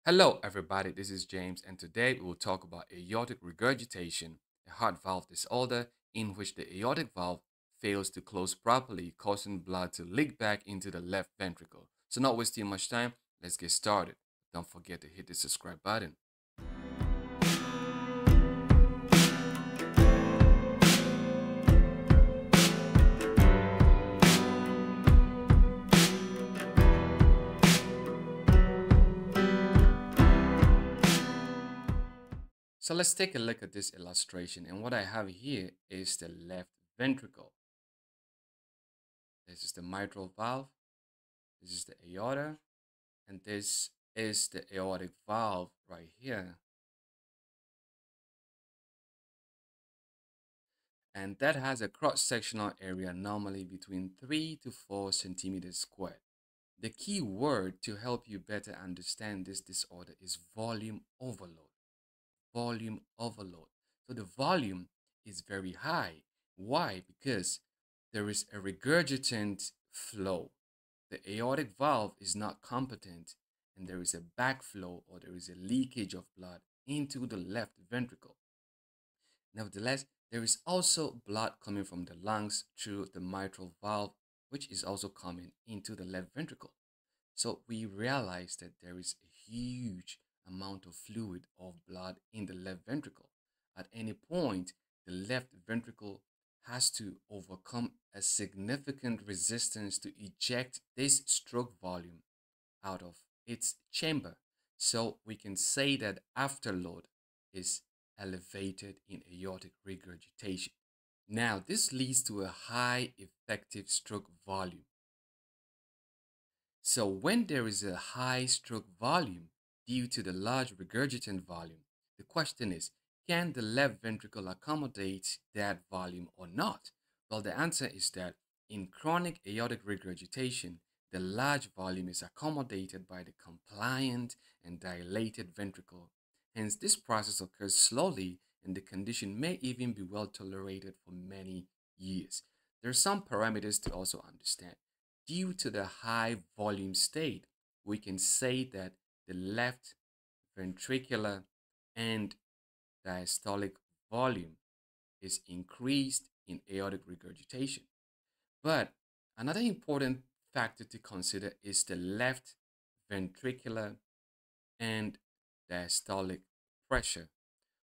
Hello, everybody. This is James, and today we will talk about aortic regurgitation, a heart valve disorder in which the aortic valve fails to close properly, causing blood to leak back into the left ventricle. So, not wasting much time, let's get started. Don't forget to hit the subscribe button. So, let's take a look at this illustration. And what I have here is the left ventricle. This is the mitral valve, this is the aorta, and this is the aortic valve right here. And that has a cross-sectional area normally between 3 to 4 centimeters squared. The key word to help you better understand this disorder is volume overload. Volume overload. So the volume is very high. Why? Because there is a regurgitant flow. The aortic valve is not competent, and there is a backflow, or there is a leakage of blood into the left ventricle. Nevertheless, there is also blood coming from the lungs through the mitral valve, which is also coming into the left ventricle. So we realize that there is a huge amount of fluid of blood in the left ventricle. At any point, the left ventricle has to overcome a significant resistance to eject this stroke volume out of its chamber. So we can say that afterload is elevated in aortic regurgitation. Now, this leads to a high effective stroke volume. So when there is a high stroke volume due to the large regurgitant volume, the question is, can the left ventricle accommodate that volume or not? Well, the answer is that in chronic aortic regurgitation, the large volume is accommodated by the compliant and dilated ventricle. Hence, this process occurs slowly and the condition may even be well tolerated for many years. There are some parameters to also understand. Due to the high volume state, we can say that the left ventricular and diastolic volume is increased in aortic regurgitation. But another important factor to consider is the left ventricular and diastolic pressure,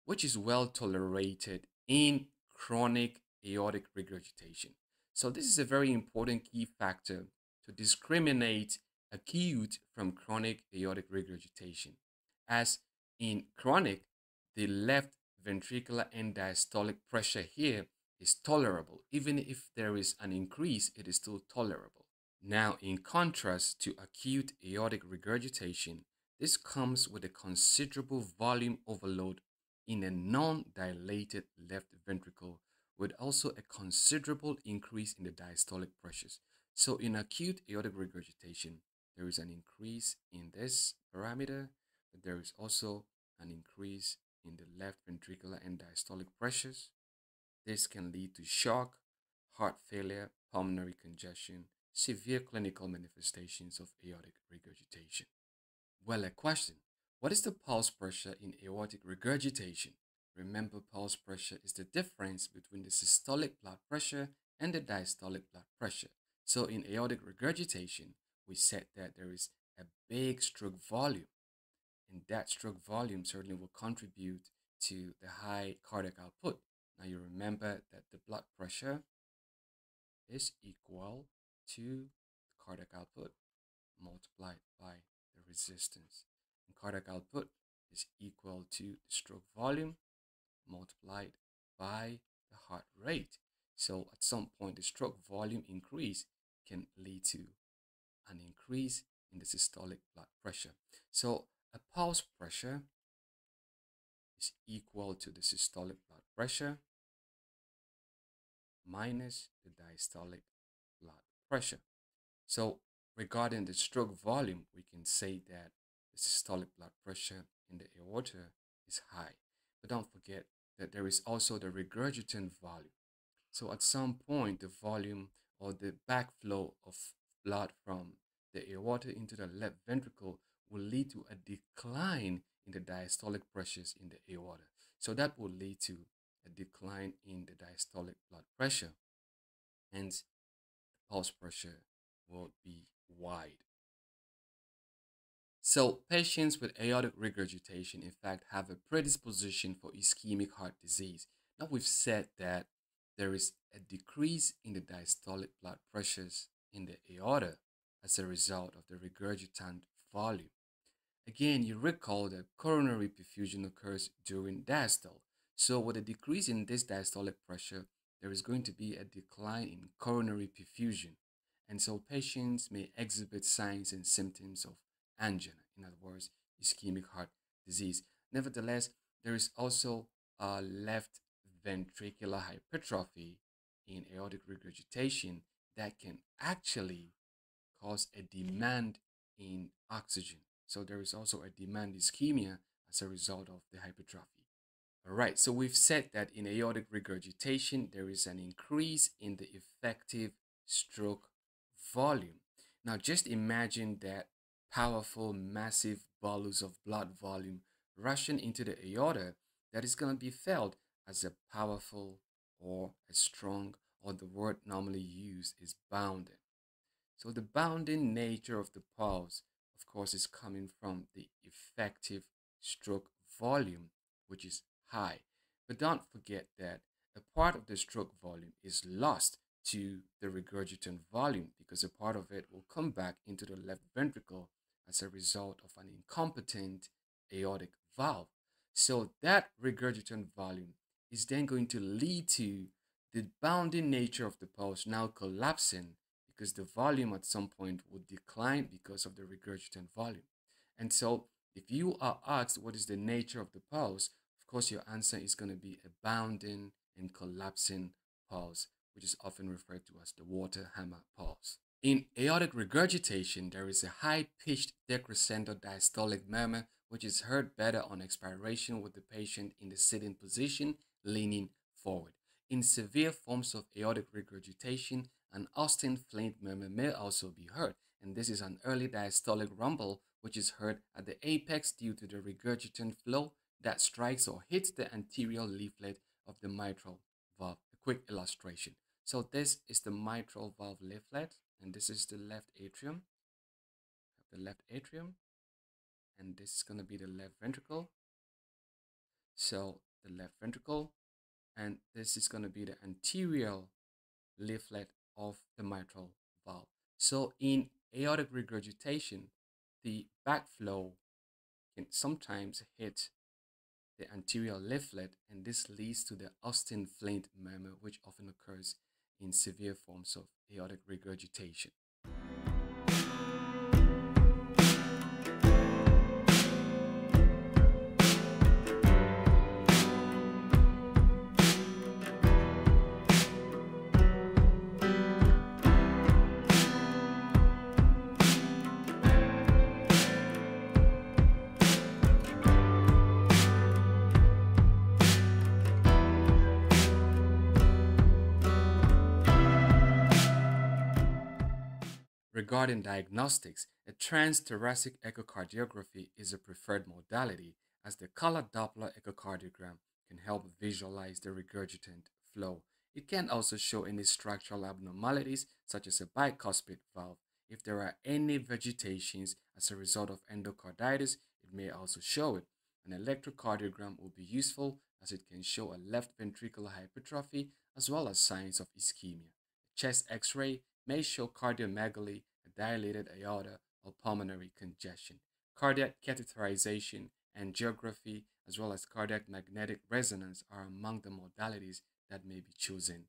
which is well tolerated in chronic aortic regurgitation. So this is a very important key factor to discriminate acute from chronic aortic regurgitation. As in chronic, the left ventricular and diastolic pressure here is tolerable. Even if there is an increase, it is still tolerable. Now, in contrast to acute aortic regurgitation, this comes with a considerable volume overload in a non-dilated left ventricle with also a considerable increase in the diastolic pressures. So in acute aortic regurgitation, there is an increase in this parameter, but there is also an increase in the left ventricular and diastolic pressures. This can lead to shock, heart failure, pulmonary congestion, severe clinical manifestations of aortic regurgitation. Well, a question. What is the pulse pressure in aortic regurgitation? Remember, pulse pressure is the difference between the systolic blood pressure and the diastolic blood pressure. So in aortic regurgitation, we said that there is a big stroke volume, and that stroke volume certainly will contribute to the high cardiac output. Now you remember that the blood pressure is equal to cardiac output multiplied by the resistance. And cardiac output is equal to the stroke volume multiplied by the heart rate. So at some point, the stroke volume increase can lead to an increase in the systolic blood pressure. So a pulse pressure is equal to the systolic blood pressure minus the diastolic blood pressure. So regarding the stroke volume, we can say that the systolic blood pressure in the aorta is high. But don't forget that there is also the regurgitant volume. So at some point, the volume or the backflow of blood from the aorta into the left ventricle will lead to a decline in the diastolic pressures in the aorta. So that will lead to a decline in the diastolic blood pressure, hence the pulse pressure will be wide. So patients with aortic regurgitation, in fact, have a predisposition for ischemic heart disease. Now we've said that there is a decrease in the diastolic blood pressures in the aorta as a result of the regurgitant volume. Again, you recall that coronary perfusion occurs during diastole. So with a decrease in this diastolic pressure, there is going to be a decline in coronary perfusion. And so patients may exhibit signs and symptoms of angina, in other words, ischemic heart disease. Nevertheless, there is also a left ventricular hypertrophy in aortic regurgitation that can actually cause a demand in oxygen. So there is also a demand ischemia as a result of the hypertrophy. All right, so we've said that in aortic regurgitation, there is an increase in the effective stroke volume. Now, just imagine that powerful, massive bolus of blood volume rushing into the aorta that is going to be felt as a powerful or a strong, or the word normally used is bounding. So the bounding nature of the pulse, of course, is coming from the effective stroke volume, which is high. But don't forget that a part of the stroke volume is lost to the regurgitant volume because a part of it will come back into the left ventricle as a result of an incompetent aortic valve. So that regurgitant volume is then going to lead to the bounding nature of the pulse now collapsing because the volume at some point would decline because of the regurgitant volume. And so if you are asked what is the nature of the pulse, of course your answer is going to be a bounding and collapsing pulse, which is often referred to as the water hammer pulse. In aortic regurgitation, there is a high-pitched decrescendo diastolic murmur, which is heard better on expiration with the patient in the sitting position, leaning forward. In severe forms of aortic regurgitation, an Austin Flint murmur may also be heard, and this is an early diastolic rumble which is heard at the apex due to the regurgitant flow that strikes or hits the anterior leaflet of the mitral valve. A quick illustration. So this is the mitral valve leaflet, and this is the left atrium. The left atrium, and this is going to be the left ventricle. So the left ventricle, and this is going to be the anterior leaflet of the mitral valve. So in aortic regurgitation, the backflow can sometimes hit the anterior leaflet, and this leads to the Austin Flint murmur, which often occurs in severe forms of aortic regurgitation. Regarding diagnostics, a transthoracic echocardiography is a preferred modality as the color Doppler echocardiogram can help visualize the regurgitant flow. It can also show any structural abnormalities such as a bicuspid valve. If there are any vegetations as a result of endocarditis, it may also show it. An electrocardiogram will be useful as it can show a left ventricular hypertrophy as well as signs of ischemia. A chest x-ray may show cardiomegaly, a dilated aorta, or pulmonary congestion. Cardiac catheterization, angiography, as well as cardiac magnetic resonance are among the modalities that may be chosen.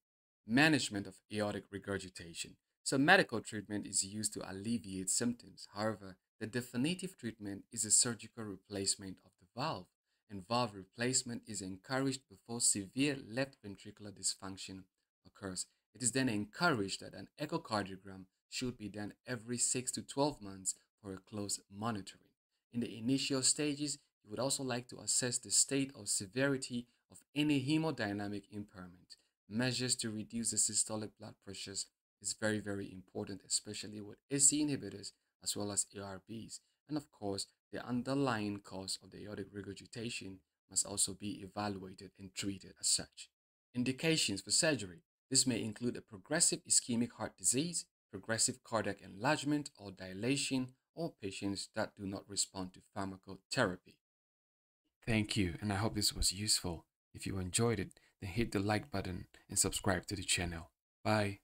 Management of aortic regurgitation. So medical treatment is used to alleviate symptoms. However, the definitive treatment is a surgical replacement of the valve, and valve replacement is encouraged before severe left ventricular dysfunction occurs. It is then encouraged that an echocardiogram should be done every 6 to 12 months for a close monitoring. In the initial stages, you would also like to assess the state or severity of any hemodynamic impairment. Measures to reduce the systolic blood pressures is very, very important, especially with ACE inhibitors as well as ARBs. And of course, the underlying cause of the aortic regurgitation must also be evaluated and treated as such. Indications for surgery. This may include a progressive ischemic heart disease, progressive cardiac enlargement or dilation, or patients that do not respond to pharmacotherapy. Thank you, and I hope this was useful. If you enjoyed it, then hit the like button and subscribe to the channel. Bye.